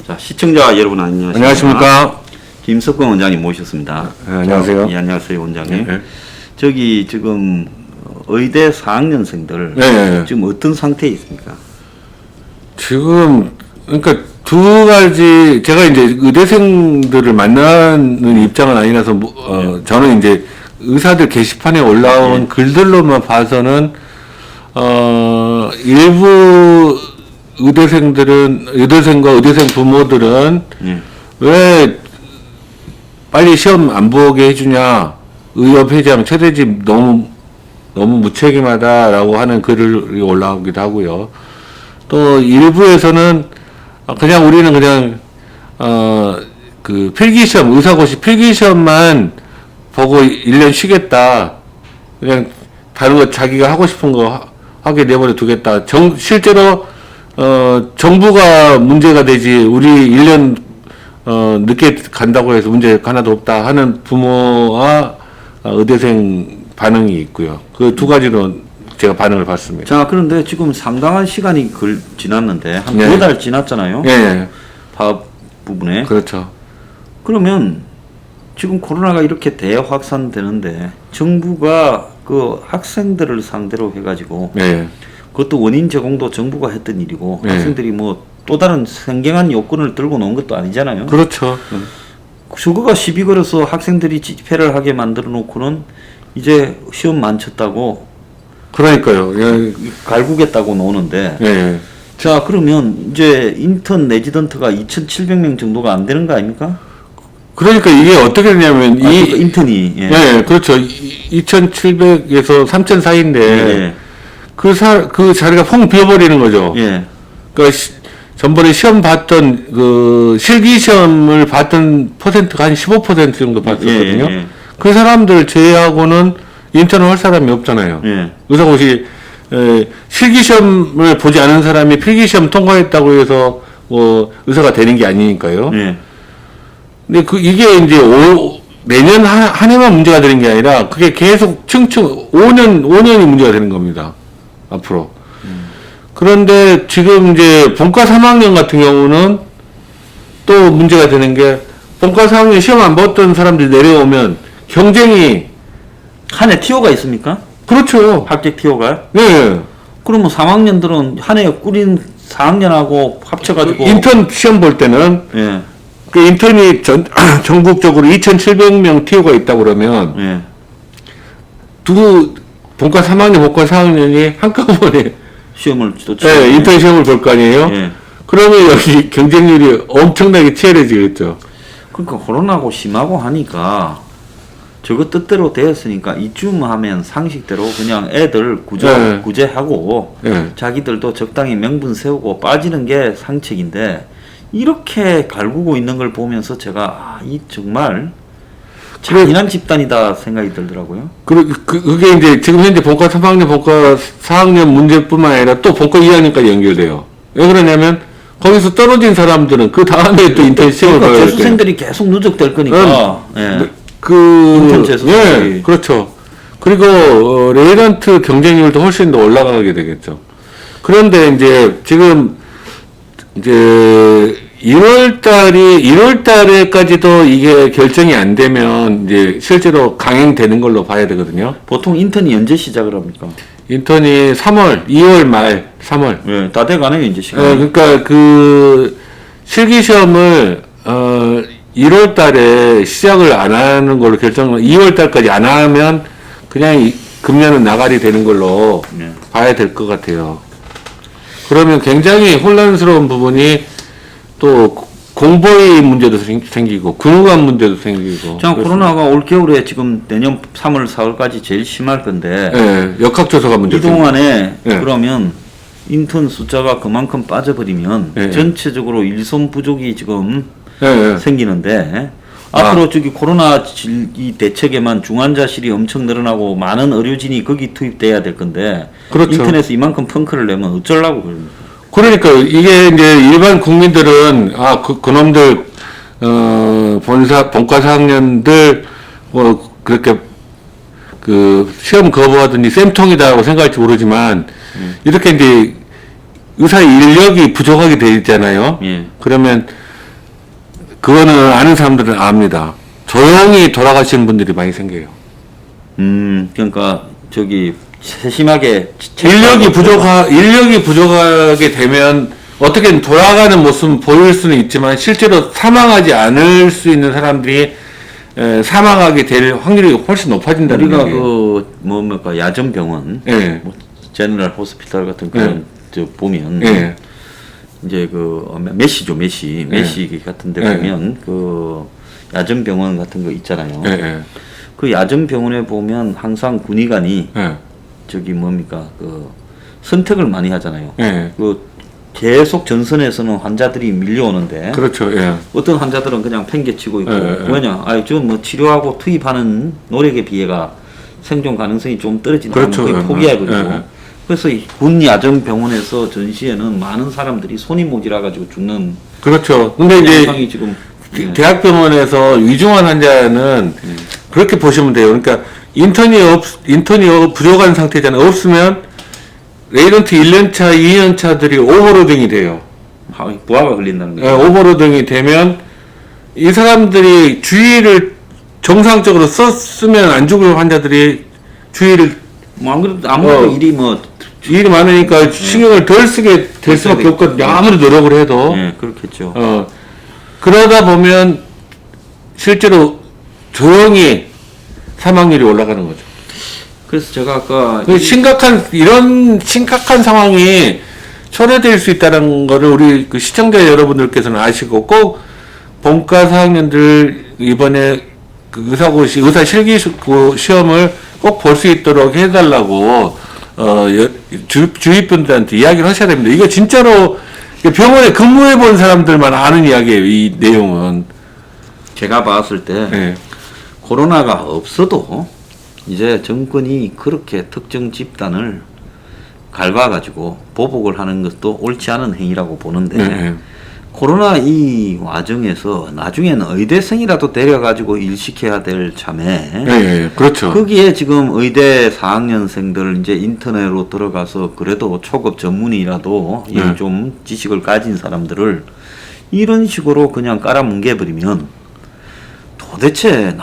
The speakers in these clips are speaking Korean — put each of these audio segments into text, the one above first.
자, 시청자 여러분 안녕하십니까? 안녕하십니까? 김석권 원장님 모셨습니다. 네, 안녕하세요. 예, 안녕하세요, 원장님. 네. 저기 지금 의대 4학년생들 네. 지금 어떤 상태에 있습니까? 지금 그러니까 두 가지 제가 이제 의대생들을 만나는 입장은 아니라서 저는 이제 의사들 게시판에 올라온 글들로만 봐서는 일부 의대생과 의대생 부모들은 왜 빨리 시험 안 보게 해주냐, 의협 회장 최대집 너무 무책임하다라고 하는 글이 올라오기도 하고요. 또 일부에서는 그냥 우리는 그냥 그 필기시험, 의사고시 필기시험만 보고 1년 쉬겠다, 그냥 다른 거 자기가 하고 싶은 거 하게 내버려 두겠다. 실제로 정부가 문제가 되지 우리 1년 늦게 간다고 해서 문제가 하나도 없다 하는 부모와 의대생 반응이 있고요. 그 두 가지로 제가 반응을 봤습니다. 자, 그런데 지금 상당한 시간이 지났는데 한 네. 2달 지났잖아요. 예, 파업 부분에. 그렇죠. 그러면 지금 코로나가 이렇게 대확산되는데 정부가 그 학생들을 상대로 해가지고 예, 그것도 원인 제공도 정부가 했던 일이고 네. 학생들이 뭐 또 다른 생경한 요건을 들고 놓은 것도 아니잖아요. 그렇죠. 저거가 시비 걸어서 학생들이 집회를 하게 만들어 놓고는 이제 시험 만쳤다고 그러니까요. 예, 갈구겠다고 노는데 예. 자, 그러면 이제 인턴 레지던트가 2,700명 정도가 안 되는 거 아닙니까? 그러니까 이게 어떻게 되냐면 그러니까 인턴이 예, 그렇죠. 2,700에서 3,000 사이인데 예. 그 자리가 펑 비어버리는 거죠. 예. 그러니까 전번에 시험 봤던 그 실기 시험을 봤던 퍼센트가 한 15% 정도 봤었거든요. 예. 그 사람들 제외하고는 인턴을 할 사람이 없잖아요. 예. 의사고시 실기 시험을 보지 않은 사람이 필기 시험 통과했다고 해서 의사가 되는 게 아니니까요. 예. 근데 이게 이제 내년 한 해만 문제가 되는 게 아니라 그게 계속 층층 5년이 문제가 되는 겁니다. 앞으로. 그런데 지금 이제 본과 3학년 같은 경우는 또 문제가 되는 게 본과 3학년 시험 안 봤던 사람들이 내려오면 경쟁이 한 해 티오가 있습니까? 그렇죠. 합격 티오가? 네. 그러면 3학년들은 한 해 꾸린 4학년하고 합쳐가지고 인턴 시험 볼 때는 예. 그 인턴이 전국적으로 2,700명 티오가 있다 그러면 예. 본과 3학년, 본과 4학년이 한꺼번에 시험을 또 네, 인턴 시험을 볼 거 아니에요? 예. 그러면 여기 경쟁률이 엄청나게 치열해지겠죠. 그러니까 코로나고 심하고 하니까 저거 뜻대로 되었으니까 이쯤 하면 상식대로 그냥 애들 네. 구제하고 네. 자기들도 적당히 명분 세우고 빠지는 게 상책인데 이렇게 갈구고 있는 걸 보면서 제가 이 정말 잔인한 집단이다 생각이 들더라고요. 그게 이제 지금 현재 본과 3학년, 본과 4학년 문제뿐만 아니라 또 본과 2학년까지 연결돼요. 왜 그러냐면 거기서 떨어진 사람들은 그 다음에 또 인턴 시험을 봐야 그러니까 돼요. 재수생들이 계속 누적될 거니까. 예. 인턴 재수생들이. 예, 그렇죠. 그리고 레지던트 경쟁률도 훨씬 더 올라가게 되겠죠. 그런데 이제 지금 이제 1월 달에까지도 이게 결정이 안 되면 이제 실제로 강행되는 걸로 봐야 되거든요. 보통 인턴이 언제 시작을 합니까? 인턴이 2월 말 3월. 예, 다 돼가네요 이제 시간. 그러니까 그 실기시험을 1월 달에 시작을 안 하는 걸로 2월 달까지 안 하면 그냥 금년은 나가리 되는 걸로 예. 봐야 될 것 같아요. 그러면 굉장히 혼란스러운 부분이 또 공보위 문제도 생기고 근무관 문제도 생기고. 자, 코로나가 올 겨울에 지금 내년 3월, 4월까지 제일 심할 건데 네, 역학조사가 문제. 이동안에 네. 그러면 인턴 숫자가 그만큼 빠져버리면 네. 전체적으로 일손 부족이 지금 네. 생기는데 앞으로 저기 코로나 이 대책에만 중환자실이 엄청 늘어나고 많은 의료진이 거기 투입돼야 될 건데 그렇죠. 인터넷에 이만큼 펑크를 내면 어쩌려고 그럽니까? 그러니까 이게 이제 일반 국민들은 그놈들 본과 4학년들 그렇게 그 시험 거부하더니 쌤통이다라고 생각할지 모르지만 이렇게 이제 의사 인력이 부족하게 돼 있잖아요. 예. 그러면 그거는 아는 사람들은 압니다. 조용히 돌아가시는 분들이 많이 생겨요. 그러니까 저기 세심하게 인력이 부족하게 되면 어떻게든 돌아가는 모습은 보일 수는 있지만 실제로 사망하지 않을 수 있는 사람들이 사망하게 될 확률이 훨씬 높아진다는 우리가 얘기예요. 그 뭡니까 야전병원, 예. 뭐 제너럴 호스피탈 같은 그런 저 보면 예. 이제 그 메시 같은데 예. 보면 그 야전병원 같은 거 있잖아요. 예, 예. 그 야전병원에 보면 항상 군의관이 예. 저기 뭡니까 그 선택을 많이 하잖아요. 예. 그 계속 전선에서는 환자들이 밀려오는데 그렇죠. 예. 어떤 환자들은 그냥 팽개치고 있고 예, 예. 왜냐 저뭐 치료하고 투입하는 노력의 비해가 생존 가능성이 좀 떨어지는 그렇죠. 거의 예, 포기해버리고 예, 예. 그래서 이 군 야전병원에서 전시에는 많은 사람들이 손이 모자라 가지고 죽는 그렇죠. 근데 이제 현상이 지금 대학병원에서 위중한 환자는 그렇게 보시면 돼요. 그러니까 인턴이 부족한 상태잖아요. 없으면 레이던트 1년차, 2년차들이 오버로딩이 돼요. 부하가 걸린다는 예, 거죠. 오버로딩이 되면 이 사람들이 주의를 정상적으로 썼으면 안 죽을 환자들이 주의를 뭐 안 그래도 아무래도 일이 뭐 일이 많으니까 신경을 덜 쓰게 될 수밖에 없거든요. 아무리 노력을 해도. 예, 그렇겠죠. 그러다 보면 실제로 조용히 사망률이 올라가는 거죠. 그래서 제가 아까 이런 심각한 상황이 초래될 수 있다는 거를 우리 그 시청자 여러분들께서는 아시고 꼭 본과 4학년들 이번에 그 의사 실기 시험을 꼭 볼 수 있도록 해달라고 주위 분들한테 이야기를 하셔야 됩니다. 이거 진짜로 병원에 근무해 본 사람들만 아는 이야기예요. 이 내용은 제가 봤을 때 네. 코로나가 없어도 이제 정권이 그렇게 특정 집단을 갈봐가지고 보복을 하는 것도 옳지 않은 행위라고 보는데 네. 코로나 이 와중에서 나중에는 의대생이라도 데려가지고 일시켜야 될 참에 네, 그렇죠. 거기에 지금 의대 4학년생들 이제 인터넷으로 들어가서 그래도 초급 전문의라도 네. 좀 지식을 가진 사람들을 이런 식으로 그냥 깔아뭉개버리면 도대체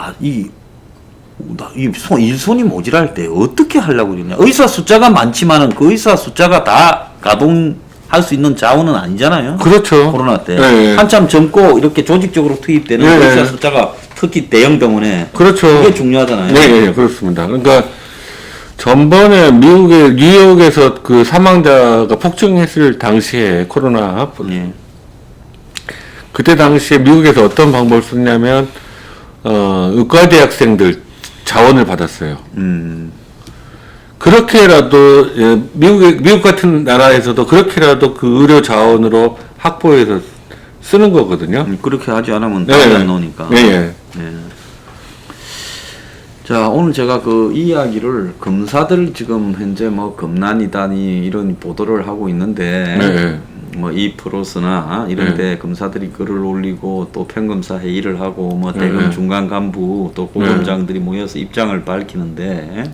일손이 모자랄 때 어떻게 하려고 그러냐. 의사 숫자가 많지만은 그 의사 숫자가 다 가동할 수 있는 자원은 아니잖아요. 그렇죠. 코로나 때. 네. 한참 젊고 이렇게 조직적으로 투입되는 네. 의사 숫자가 특히 대형 병원에. 그렇죠. 그게 중요하잖아요. 네, 그렇습니다. 그러니까 전번에 미국의 뉴욕에서 그 사망자가 폭증했을 당시에 코로나 예. 그때 당시에 미국에서 어떤 방법을 썼냐면 의과대학생들 자원을 받았어요. 그렇게라도 미국 같은 나라에서도 그렇게라도 그 의료 자원으로 확보해서 쓰는 거거든요. 그렇게 하지 않으면 네. 답이 안 나오니까. 네. 예. 자, 오늘 제가 그 이야기를 검사들 지금 현재 뭐 검난이다니 이런 보도를 하고 있는데 네. 뭐 이 프로스나 이런데 검사들이 글을 올리고 또 평검사 회의를 하고 뭐 대검 네. 중간 간부 또 고검장들이 모여서 입장을 밝히는데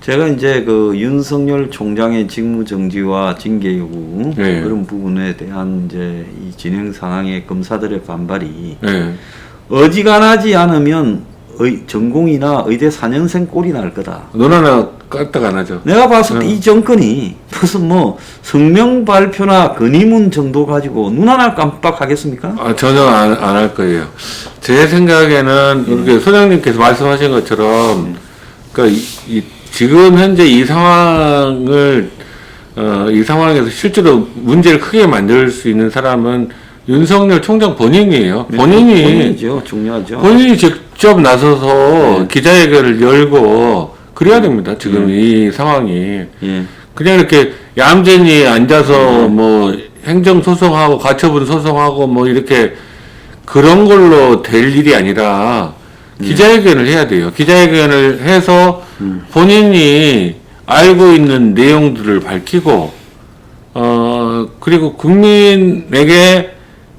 제가 이제 그 윤석열 총장의 직무정지와 징계 요구 네. 그런 부분에 대한 이제 이 진행 상황의 검사들의 반발이 네. 어지간하지 않으면 전공이나 의대 4년생 꼴이 날 거다. 눈 하나 까딱 안 하죠. 내가 봤을 때 이 정권이 무슨 뭐 성명 발표나 건의문 정도 가지고 눈 하나 깜빡하겠습니까? 전혀 안 할 거예요. 제 생각에는 이렇게 소장님께서 말씀하신 것처럼 그러니까 지금 현재 이 상황을 이 상황에서 실제로 문제를 크게 만들 수 있는 사람은 윤석열 총장 본인이에요. 본인이죠. 중요하죠. 본인이 직접 나서서 네. 기자회견을 열고 그래야 됩니다. 지금 이 상황이. 예. 그냥 이렇게 얌전히 앉아서 뭐 행정 소송하고 가처분 소송하고 뭐 이렇게 그런 걸로 될 일이 아니라 기자회견을 해야 돼요. 기자회견을 해서 본인이 알고 있는 내용들을 밝히고 그리고 국민에게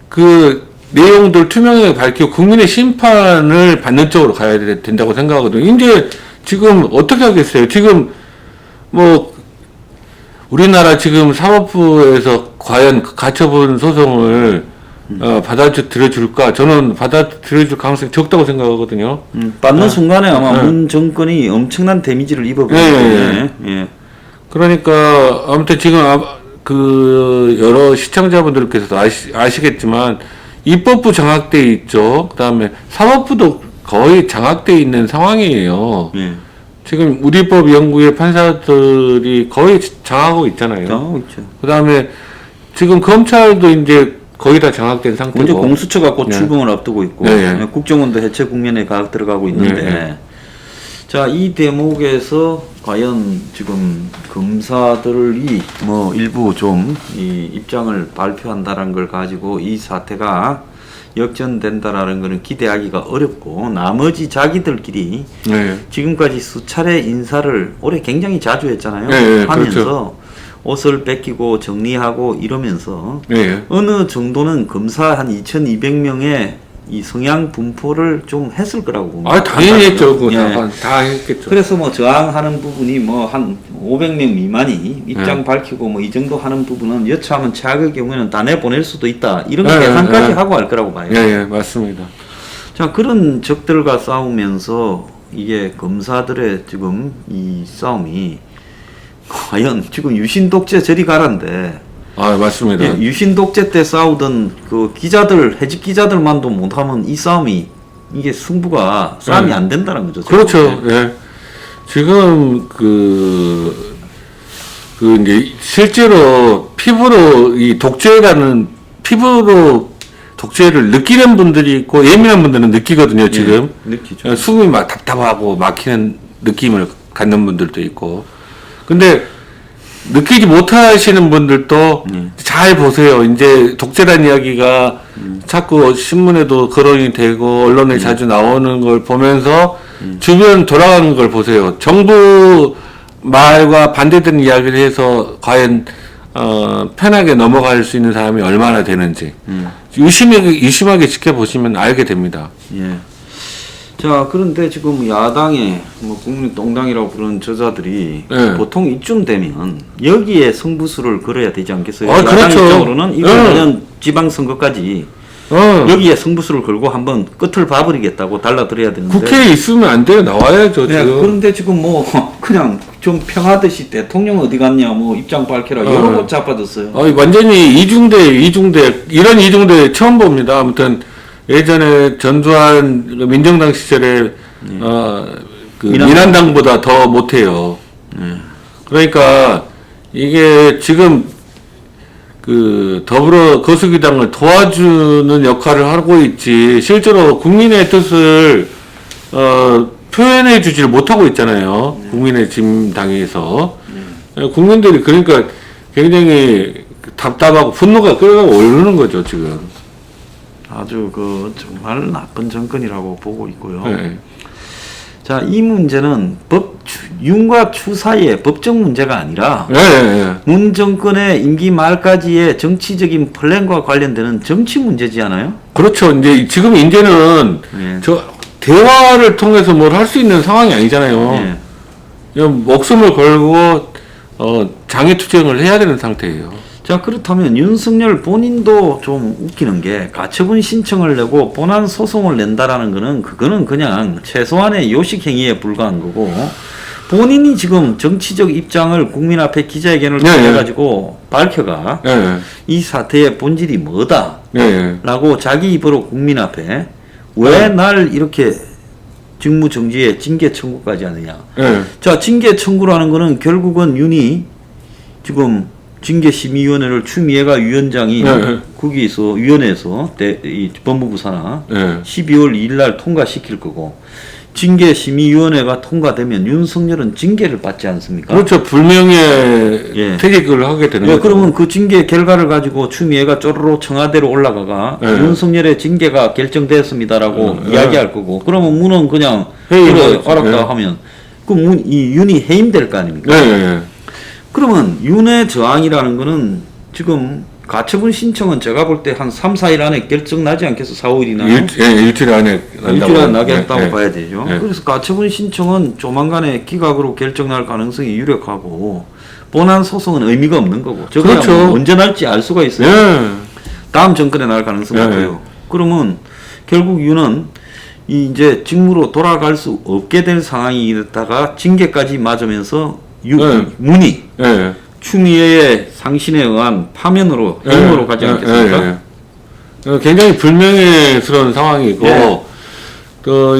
그 내용들 투명하게 밝히고 국민의 심판을 받는 쪽으로 가야 된다고 생각하거든요. 이제 지금 어떻게 하겠어요? 지금 뭐 우리나라 지금 사법부에서 과연 가처분 소송을 받아들여줄까? 저는 받아들여줄 가능성이 적다고 생각하거든요. 받는 순간에 아마 네. 문 정권이 엄청난 데미지를 입어버리기 예, 때문에 예. 그러니까 아무튼 지금 그 여러 시청자분들께서도 아시겠지만 입법부 장악돼 있죠. 그다음에 사법부도 거의 장악돼 있는 상황이에요. 예. 지금 우리법 연구의 판사들이 거의 장악하고 있잖아요. 나오고 있죠. 그다음에 지금 검찰도 이제 거의 다 장악된 문제 상태고. 공수처가 곧 네. 출범을 앞두고 있고 네, 네. 국정원도 해체 국면에 들어가고 있는데 네, 네. 자, 이 대목에서 과연 지금 검사들이 뭐 일부 좀 이 입장을 발표한다는 걸 가지고 이 사태가 역전된다라는 것은 기대하기가 어렵고 나머지 자기들끼리 네. 지금까지 수차례 인사를 올해 굉장히 자주 했잖아요. 네, 하면서 그렇죠. 옷을 뺏기고 정리하고 이러면서 네. 어느 정도는 검사 한 2,200명의 이 성향 분포를 좀 했을 거라고 봅니다. 당연히 했죠. 그거 예. 다 했겠죠. 그래서 뭐 저항하는 부분이 뭐 한 500명 미만이 입장 네. 밝히고 뭐 이 정도 하는 부분은 여차하면 최악의 경우에는 다 내보낼 수도 있다. 이런 네, 계산까지 네. 하고 할 거라고 봐요. 예, 맞습니다. 자, 그런 적들과 싸우면서 이게 검사들의 지금 이 싸움이 과연 지금 유신 독재 저리 가란데 맞습니다. 예, 유신 독재 때 싸우던 그 기자들 해직 기자들만도 못하면 이 싸움이 이게 승부가 싸움이 네. 안 된다는 거죠. 그렇죠. 예. 지금 이제 실제로 피부로 독재를 느끼는 분들이 있고 예민한 분들은 느끼거든요. 지금 느끼죠. 숨이 막 답답하고 막히는 느낌을 갖는 분들도 있고. 근데 느끼지 못하시는 분들도 잘 보세요. 이제 독재란 이야기가 자꾸 신문에도 거론이 되고 언론에 자주 나오는 걸 보면서 주변 돌아가는 걸 보세요. 정부 말과 반대되는 이야기를 해서 과연 편하게 넘어갈 수 있는 사람이 얼마나 되는지 유심하게 지켜보시면 알게 됩니다. 예. 자, 그런데 지금 야당의 뭐 국민동당이라고 부르는 저자들이 네. 보통 이쯤 되면 여기에 승부수를 걸어야 되지 않겠어요? 아, 야당 그렇죠. 입장으로는 이번 네. 내년 지방선거까지 여기에 승부수를 걸고 한번 끝을 봐버리겠다고 달라들어야 되는데 국회에 있으면 안 돼요. 나와야죠. 네, 지금. 그런데 지금 뭐 그냥 좀 평하듯이 대통령 어디 갔냐 뭐 입장 밝혀라 여러 번 자빠졌어요. 완전히 이중대 이런 이중대 처음 봅니다. 아무튼 예전에 전두환 민정당 시절에 민한당보다 더 못해요. 그러니까 이게 지금 더불어 거수기당을 도와주는 역할을 하고 있지 실제로 국민의 뜻을 표현해 주지를 못하고 있잖아요. 국민의힘 당에서 국민들이 그러니까 굉장히 답답하고 분노가 끌어오르는 거죠 지금. 아주 정말 나쁜 정권이라고 보고 있고요. 네. 자, 이 문제는 윤과 추 사이의 법적 문제가 아니라 네. 문 정권의 임기 말까지의 정치적인 플랜과 관련되는 정치 문제지 않아요? 그렇죠. 이제는 네. 대화를 통해서 뭘 할 수 있는 상황이 아니잖아요. 네. 그냥 목숨을 걸고 장애투쟁을 해야 되는 상태예요. 자, 그렇다면 윤석열 본인도 좀 웃기는 게 가처분 신청을 내고 본안 소송을 낸다라는 그거는 그냥 최소한의 요식 행위에 불과한 거고 본인이 지금 정치적 입장을 국민 앞에 기자회견을 통해 가지고 밝혀가 이 사태의 본질이 뭐다 라고 자기 입으로 국민 앞에 왜 날 이렇게 직무정지에 징계 청구까지 하느냐. 자, 징계 청구라는 거는 결국은 윤이 지금 징계심의위원회를 추미애가 위원장이 거기에서 위원회에서 이 법무부 산하 12월 2일 날 통과시킬 거고 징계심의위원회가 통과되면 윤석열은 징계를 받지 않습니까? 그렇죠. 불명예 퇴직을 하게 되는 거죠. 그러면 그 징계 결과를 가지고 추미애가 쪼르르 청와대로 올라가가 윤석열의 징계가 결정됐습니다라고 이야기할 거고 그러면 문은 그냥 그래 알았다 하면 그럼 이 윤이 해임될 거 아닙니까? 그러면 윤의 저항이라는 거는 지금 가처분 신청은 제가 볼 때 한 3, 4일 안에 결정 나지 않겠어? 4, 5일이나 일주일 안에 일주일 안에 나겠다고 봐야 되죠. 그래서 가처분 신청은 조만간에 기각으로 결정 날 가능성이 유력하고 본안 소송은 의미가 없는 거고 저거야 그렇죠. 뭐 언제 날지 알 수가 있어요. 다음 정권에 나갈 가능성이 네. 높아요. 그러면 결국 윤은 이제 직무로 돌아갈 수 없게 될 상황이 됐다가 징계까지 맞으면서 네. 문이 예. 추미애의 상신에 의한 파면으로 해임으로 가지 않겠습니까? 굉장히 불명예스러운 상황이고 예.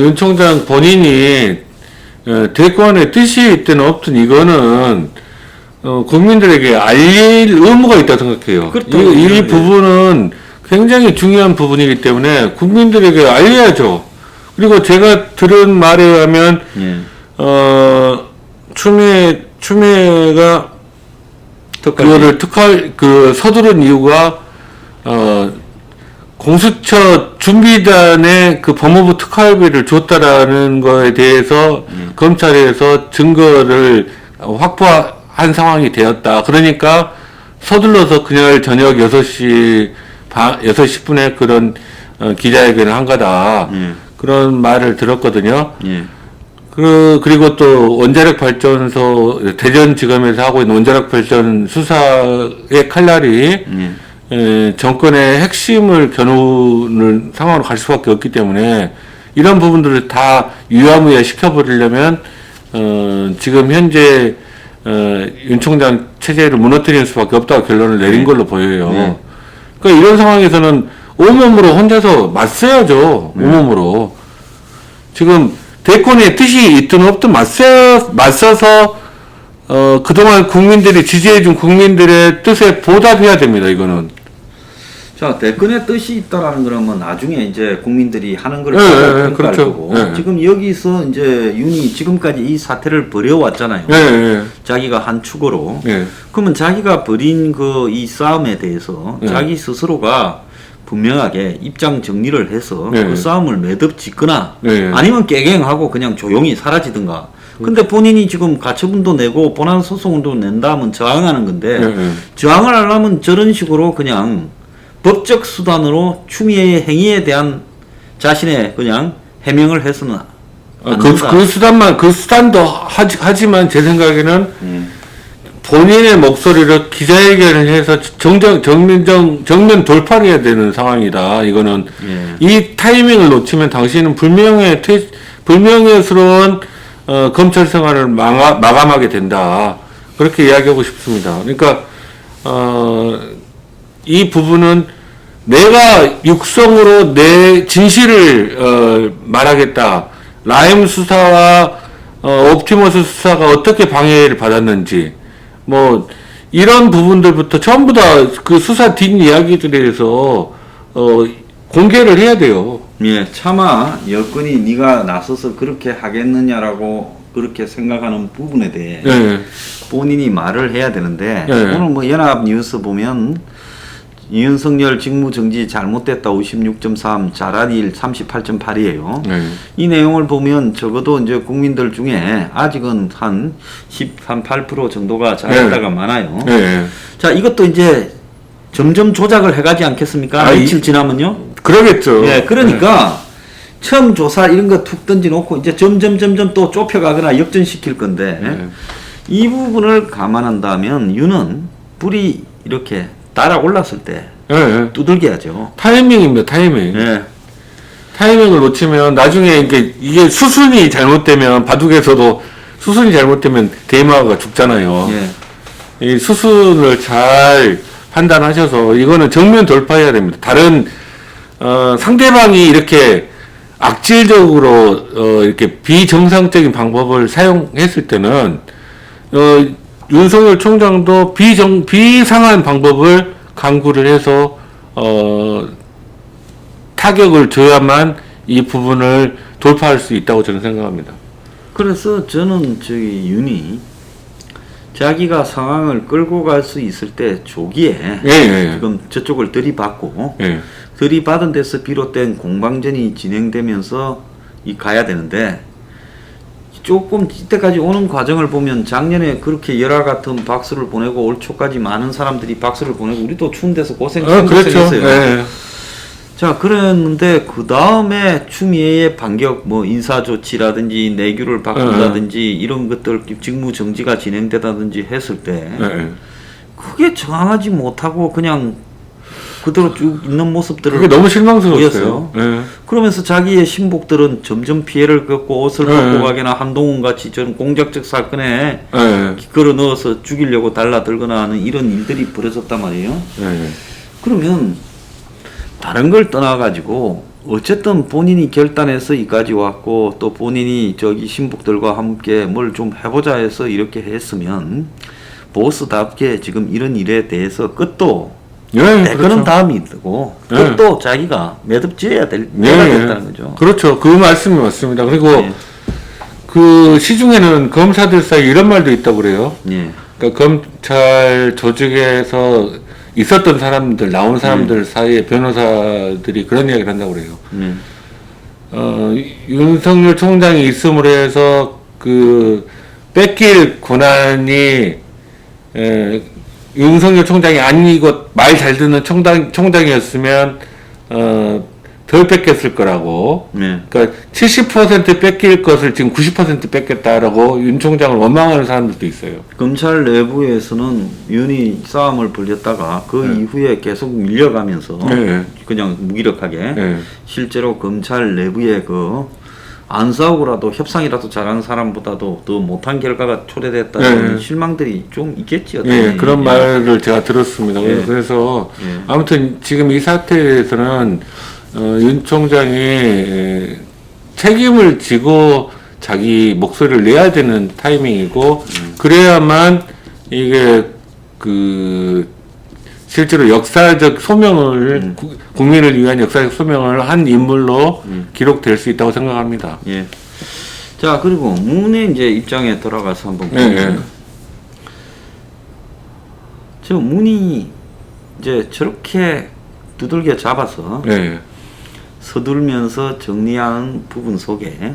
윤 총장 본인이 대권의 뜻이 있든 없든 이거는 국민들에게 알릴 의무가 있다고 생각해요. 그렇다고 이 예. 부분은 굉장히 중요한 부분이기 때문에 국민들에게 알려야죠. 그리고 제가 들은 말에 의하면 예. 추미애가 그거를 서두른 이유가 공수처 준비단에 그 법무부 특활비를 줬다라는 거에 대해서 검찰에서 증거를 확보한 상황이 되었다. 그러니까 서둘러서 그날 저녁 6시 10분에 그런 기자회견을 한 거다. 그런 말을 들었거든요. 예. 그리고 또 원자력 발전소 대전지검에서 하고 있는 원자력 발전 수사의 칼날이 정권의 핵심을 겨누는 상황으로 갈 수밖에 없기 때문에 이런 부분들을 다 유야무야 시켜버리려면 지금 현재 윤 총장 체제를 무너뜨리는 수밖에 없다고 결론을 내린 걸로 보여요. 그러니까 이런 상황에서는 온몸으로 혼자서 맞서야죠. 온몸으로. 지금 대권의 뜻이 있든 없든 맞서서 그동안 국민들이 지지해준 국민들의 뜻에 보답해야 됩니다. 이거는. 자, 대권의 뜻이 있다라는 거는 나중에 이제 국민들이 하는 걸 평가할 그렇죠. 거고 네. 지금 여기서 이제 윤이 지금까지 이 사태를 벌여왔잖아요. 자기가 한 축으로. 그러면 자기가 벌인 이 싸움에 대해서 자기 스스로가 분명하게 입장 정리를 해서 그 싸움을 매듭 짓거나 아니면 깨갱하고 그냥 조용히 사라지든가. 근데 본인이 지금 가처분도 내고 본안 소송도 낸다 하면 저항하는 건데 저항을 하려면 저런 식으로 그냥 법적 수단으로 추미애의 행위에 대한 자신의 그냥 해명을 해서는 안 된다. 그 수단도 하지만 제 생각에는 본인의 목소리로 기자회견을 해서 정면 돌파를 해야 되는 상황이다. 이거는 이 타이밍을 놓치면 당신은 불명예스러운 검찰 생활을 마감하게 된다. 그렇게 이야기하고 싶습니다. 그러니까 이 부분은 내가 육성으로 내 진실을 말하겠다. 라임 수사와 옵티머스 수사가 어떻게 방해를 받았는지 뭐 이런 부분들부터 전부 다 그 수사 뒷이야기들에 대해서 공개를 해야 돼요. 예, 차마 여건이 네가 나서서 그렇게 하겠느냐라고 그렇게 생각하는 부분에 대해 본인이 말을 해야 되는데 오늘 뭐 연합 뉴스 보면 윤석열 직무정지 잘못됐다 56.3 잘한 일 38.8이에요. 이 내용을 보면 적어도 이제 국민들 중에 아직은 한 8% 정도가 잘했다가 많아요. 자, 이것도 이제 점점 조작을 해가지 않겠습니까? 며칠 지나면요. 그러겠죠. 예, 그러니까 처음 조사 이런 거 툭 던져놓고 이제 점점 또 좁혀가거나 역전시킬 건데 이 부분을 감안한다면 윤은 불이 이렇게 달아올랐을 때 두들겨 야죠. 타이밍입니다. 타이밍. 타이밍을 놓치면 나중에 이게 수순이 잘못되면 바둑에서도 수순이 잘못되면 대마가 죽잖아요. 이 수순을 잘 판단하셔서 이거는 정면 돌파해야 됩니다. 다른 상대방이 이렇게 악질적으로 이렇게 비정상적인 방법을 사용했을 때는 윤석열 총장도 비상한 방법을 강구를 해서 타격을 줘야만 이 부분을 돌파할 수 있다고 저는 생각합니다. 그래서 저는 윤이 자기가 상황을 끌고 갈 수 있을 때 조기에 지금 저쪽을 들이받고 들이받은 데서 비롯된 공방전이 진행되면서 가야 되는데 조금 이때까지 오는 과정을 보면 작년에 그렇게 열화 같은 박수를 보내고 올 초까지 많은 사람들이 박수를 보내고 우리도 추운 데서 고생했어요. 자, 그랬는데 그 다음에 추미애의 반격 뭐 인사조치라든지 내규를 바꾼다든지 이런 것들 직무정지가 진행되다든지 했을 때 그게 정황하지 못하고 그냥 그대로 쭉 있는 모습들을 그게 너무 실망스러웠어요. 보였어요. 예. 그러면서 자기의 신복들은 점점 피해를 겪고 옷을 벗고 가거나 한동훈 같이 저런 공작적 사건에 예. 끌어 넣어서 죽이려고 달라들거나 하는 이런 일들이 벌어졌단 말이에요. 예. 그러면 다른 걸 떠나가지고 어쨌든 본인이 결단해서 이까지 왔고 또 본인이 저기 신복들과 함께 뭘 좀 해보자 해서 이렇게 했으면 보스답게 지금 이런 일에 대해서 끝도 예, 그런 그렇죠. 다음이 되고 예. 끝도 자기가 매듭지어야 될 예, 때가 예. 됐다는 거죠. 그렇죠. 그 말씀이 맞습니다. 그리고 예. 그 시중에는 검사들 사이 이런 말도 있다고 그래요. 예. 그러니까 검찰 조직에서 있었던 사람들, 나온 사람들 사이에 변호사들이 그런 이야기를 한다고 그래요. 윤석열 총장이 있음으로 해서 그 뺏길 권한이 윤석열 총장이 아니고 말 잘 듣는 총장이었으면 덜 뺏겼을 거라고. 네. 그러니까 70% 뺏길 것을 지금 90% 뺏겼다라고 윤 총장을 원망하는 사람들도 있어요. 검찰 내부에서는 윤이 싸움을 벌였다가 그 이후에 계속 밀려가면서 네. 그냥 무기력하게 네. 실제로 검찰 내부에 그 안 싸우고라도 협상이라도 잘하는 사람보다도 더 못한 결과가 초래됐다는 네. 실망들이 좀 있겠지요. 예, 그런 말을 제가 들었습니다. 예. 그래서 예. 아무튼 지금 이 사태에 대해서는 윤 총장이 책임을 지고 자기 목소리를 내야 되는 타이밍이고 그래야만 이게 그 실제로 역사적 소명을 국민을 위한 역사적 소명을 한 인물로 기록될 수 있다고 생각합니다. 예. 자, 그리고 문의 이제 입장에 들어가서 한번 예, 보죠. 예. 저 문이 이제 저렇게 두들겨 잡아서 예. 서둘면서 정리하는 부분 속에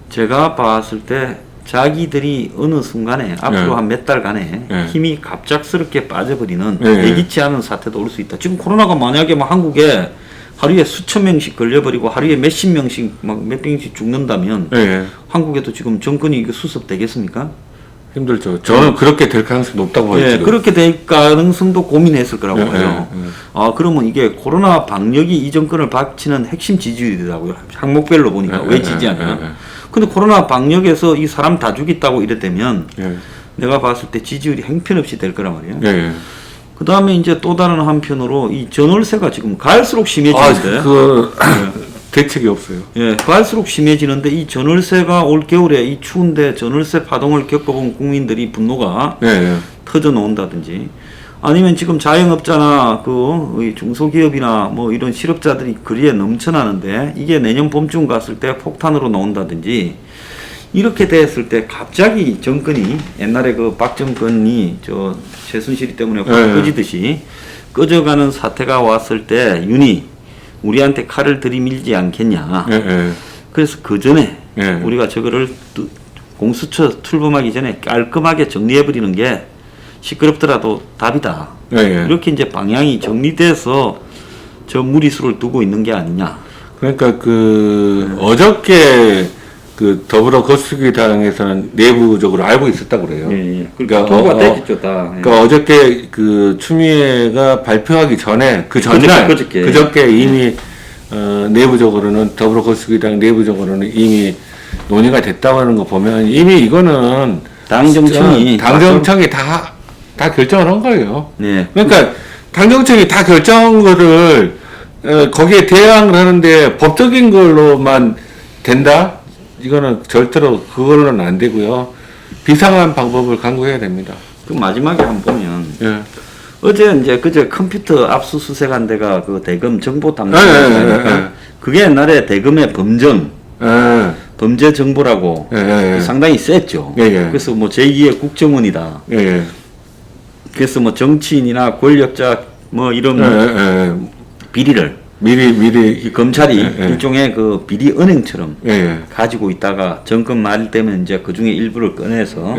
제가 봤을 때 자기들이 어느 순간에 앞으로 네. 한 몇 달간에 네. 힘이 갑작스럽게 빠져버리는 네. 예기치 않은 사태도 올 수 있다. 지금 코로나가 만약에 막 한국에 하루에 수천 명씩 걸려버리고 하루에 몇십 명씩 막 몇 명씩 죽는다면 예. 한국에도 지금 정권이 이거 수습되겠습니까? 힘들죠. 저는 그렇게 될 가능성이 높다고 봐요. 예, 지금. 그렇게 될 가능성도 고민했을 거라고 예, 봐요. 예, 예. 아, 그러면 이게 코로나 방역이 이 정권을 바치는 핵심 지지율이더라고요. 항목별로 보니까 왜 지지하냐. 근데 코로나 방역에서 이 사람 다 죽였다고 이랬다면 예. 내가 봤을 때 지지율이 형편없이 될 거란 말이에요. 예. 그 다음에 이제 또 다른 한편으로 이 전월세가 지금 갈수록 심해지는데. 대책이 없어요. 예, 갈수록 심해지는데 이 전월세가 올 겨울에 이 추운데 전월세 파동을 겪어본 국민들이 분노가 예. 터져 나온다든지 아니면 지금 자영업자나 그 중소기업이나 뭐 이런 실업자들이 거리에 넘쳐나는데 이게 내년 봄쯤 갔을 때 폭탄으로 나온다든지 이렇게 됐을 때 갑자기 정권이 옛날에 그 박정권이 저 최순실 때문에 확 꺼지듯이 꺼져가는 사태가 왔을 때 윤이 우리한테 칼을 들이밀지 않겠냐. 그래서 그 전에 우리가 저거를 공수처 출범하기 전에 깔끔하게 정리해버리는 게 시끄럽더라도 답이다. 이렇게 이제 방향이 정리돼서 저 무리수를 두고 있는 게 아니냐. 그러니까 어저께 그 더불어 거수기당에서는 내부적으로 알고 있었다고 그래요. 그러니까 통과가 됐죠, 다. 그러니까 어저께 그 추미애가 발표하기 전에 그 전날 그저께 이미 내부적으로는 더불어 거수기당 내부적으로는 이미 논의가 됐다고 하는 거 보면 이미 이거는 당정청이 다 결정을 한 거예요. 네. 그러니까 당정청이 다 결정한 거를 거기에 대항을 하는데 법적인 걸로만 된다? 이거는 절대로 그걸로는 안 되고요. 비상한 방법을 강구해야 됩니다. 그 마지막에 한번 보면 예. 어제 이제 그제 컴퓨터 압수수색한 데가 그 대검 정보 담당자니까 그게 옛날에 대검의 범죄 정보라고 상당히 셌죠. 그래서 뭐 제2의 국정원이다. 그래서 뭐 정치인이나 권력자 뭐 이런 비리를 미리 검찰이 일종의 그 비리 은행처럼 가지고 있다가 정권 말 되면 이제 그 중에 일부를 꺼내서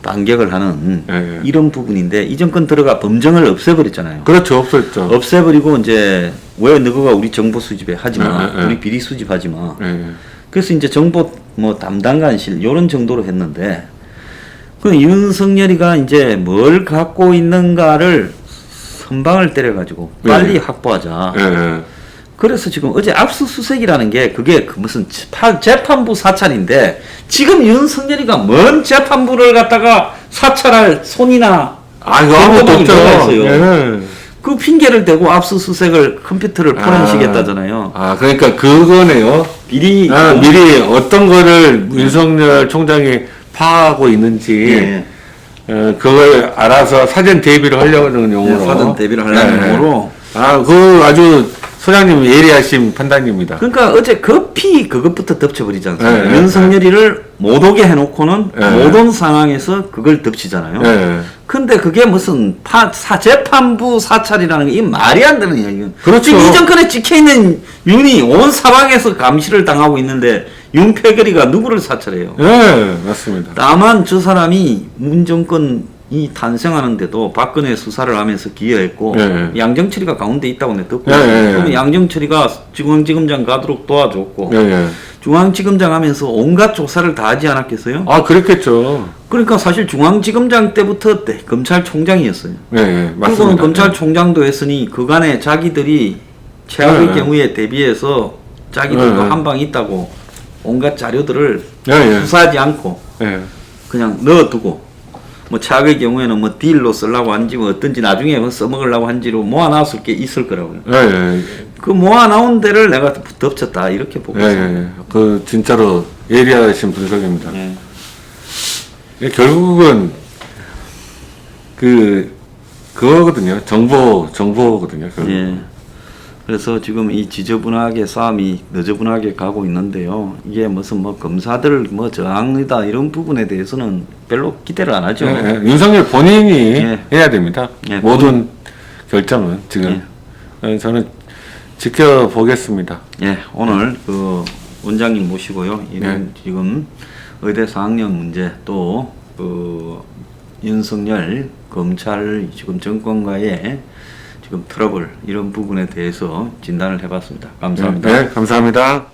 반격을 하는 이런 부분인데 이 정권 들어가 범정을 없애버렸잖아요. 그렇죠, 없었죠. 없애버리고 이제 왜 너가 우리 정보 수집에 하지 마, 우리 비리 수집하지 마. 그래서 이제 정보 뭐 담당관실 요런 정도로 했는데 그 윤석열이가 이제 뭘 갖고 있는가를 선방을 때려가지고 빨리 네. 확보하자. 예. 그래서 지금 어제 압수수색이라는 게 그게 그 무슨 재판부 사찰인데 지금 윤석열이가 뭔 재판부를 갖다가 사찰할 손이나 아, 이거 아무것도 뭐가 없죠. 있어요. 예. 그 핑계를 대고 압수수색을 컴퓨터를 포렌시겠다잖아요. 아, 그러니까 그거네요. 미리 미리 어떤 거를 윤석열 총장이 파악하고 있는지 예. 그걸 알아서 사전 대비를 하려고 하는 용어로. 사전 대비를 하려는 용어로. 아, 그 아주 소장님 예리하신 판단입니다. 그러니까 어제 급히 그것부터 덮쳐버리지 않습니까? 네, 네, 윤석열이를 못 오게 해놓고는 네. 못 온 상황에서 그걸 덮치잖아요. 예. 근데 그게 무슨 재판부 사찰이라는 게 이 말이 안 되는 이야기예요. 그렇죠. 지금 이 정권에 찍혀있는 윤이 온 사방에서 감시를 당하고 있는데 윤패거리가 누구를 사찰해요? 예, 맞습니다. 다만 저 사람이 문정권이 탄생하는데도 박근혜 수사를 하면서 기여했고 예. 양정철이가 가운데 있다고 내 듣고 예, 예, 예. 그러면 양정철이가 중앙지검장 가도록 도와줬고 예, 예. 중앙지검장 하면서 온갖 조사를 다 하지 않았겠어요? 아, 그랬겠죠. 그러니까 사실 중앙지검장 때부터 검찰총장이었어요. 예, 예, 그리고는 맞습니다. 검찰총장도 했으니 그간에 자기들이 최악의 네. 경우에 대비해서 자기들도 네. 한 방 있다고 온갖 자료들을 예, 예. 수사하지 않고 예. 그냥 넣어두고 뭐 최악의 경우에는 뭐 딜로 쓰려고 한지 뭐 어떤지 나중에 뭐 써먹으려고 한지로 모아놨을 게 있을 거라고요. 예, 예. 그 모아놓은 데를 내가 덮쳤다 이렇게 보고 예, 있습니다. 예. 그 진짜로 예리하신 분석입니다. 예. 예, 결국은 그거거든요. 정보거든요. 결국. 예. 그래서 지금 이 지저분하게 싸움이 너저분하게 가고 있는데요. 이게 무슨 뭐 검사들 뭐 저항이다 이런 부분에 대해서는 별로 기대를 안 하죠. 예, 예. 윤석열 본인이 예. 해야 됩니다. 예, 모든 결정은 지금 저는 지켜보겠습니다. 예, 오늘 그 원장님 모시고요. 이런 지금 의대 4학년 문제 또 그 윤석열 검찰 지금 정권과의 지금 트러블 이런 부분에 대해서 진단을 해봤습니다. 감사합니다. 네, 감사합니다.